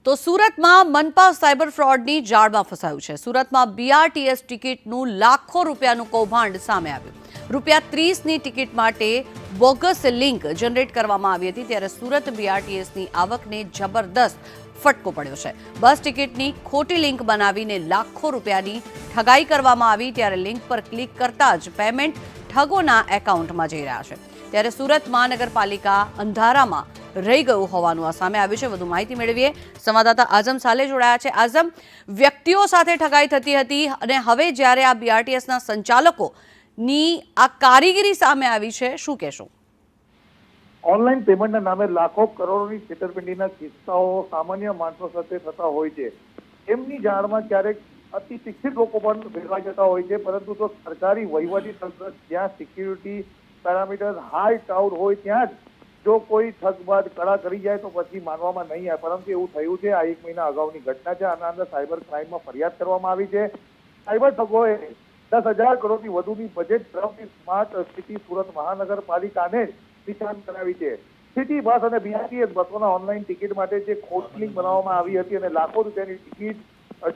તો સુરતમાં મનપા સાયબર ફ્રોડની જાળમાં ફસાયું છે। સુરતમાં બીઆરટીએસ ટિકિટનું લાખો રૂપિયાનું કૌભાંડ સામે આવ્યું। ₹30ની ટિકિટ માટે બોગસ લિંક જનરેટ કરવામાં આવી હતી, ત્યારે સુરત બીઆરટીએસની આવકને જબરદસ્ત ફટકો પડ્યો છે। બસ ટિકિટની ખોટી લિંક બનાવીને લાખો રૂપિયાની ઠગાઈ કરવામાં આવી, ત્યારે લિંક પર ક્લિક કરતા જ પેમેન્ટ ઠગોના એકાઉન્ટમાં જઈ રહ્યા છે। ત્યારે સુરત મહાનગરપાલિકા અંધારામાં રહી ગયું હોવાનું આ સામે આવ્યું છે। વધુ માહિતી મેળવીએ, સંવાદદાતા આઝમ સાલે જોડાયા છે। આઝમ, વ્યક્તિઓ સાથે ઠગાઈ થતી હતી અને હવે જ્યારે આ બીઆરટીએસના સંચાલકોની આ કારીગરી સામે આવી છે, શું કહેશો? ઓનલાઈન પેમેન્ટના નામે લાખો કરોડોની છેતરપિંડીના કિસ્સાઓ સામાન્ય માણસો સાથે થતા હોય છે। એમની જાણમાં ક્યારેક અતિ શિક્ષિત લોકો પણ ભેગવાઈ જતા હોય છે, પરંતુ જો સરકારી વહીવટી તંત્ર જ્યાં સિક્યુરિટી પેરામીટર હાઈ ટાઉર હોય ત્યાં જ જો કોઈ ઠગબાજ કળા કરી જાય તો પછી માનવામાં નહીં આવે, પરંતુ એવું થયું છે। આ 1 મહિના અગાઉની ઘટના છે। આના અંદર સાયબર ક્રાઇમમાં ફરિયાદ કરવામાં આવી છે। સાયબર ઠગોએ 10,000 કરોડથી વધુની બજેટ ધરાવતી સ્માર્ટ સિટી સુરત મહાનગરપાલિકાને નિશાન કરાવી છે। સિટી બસ અને બીઆરટીએસ બસોના ઓનલાઈન ટિકિટ માટે જે ખોટી લિંક બનાવવામાં આવી હતી અને લાખો રૂપિયાની ટિકિટ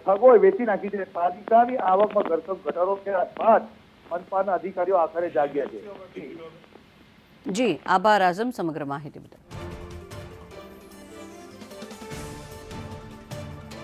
ઠગોએ વેચી નાખી છે। પાલિકાની આવકમાં ઘટાડો થયા બાદ મનપાના અધિકારીઓ આખરે જાગ્યા છે। જી, આભાર આઝમ સમગ્ર માહિતી બદલ।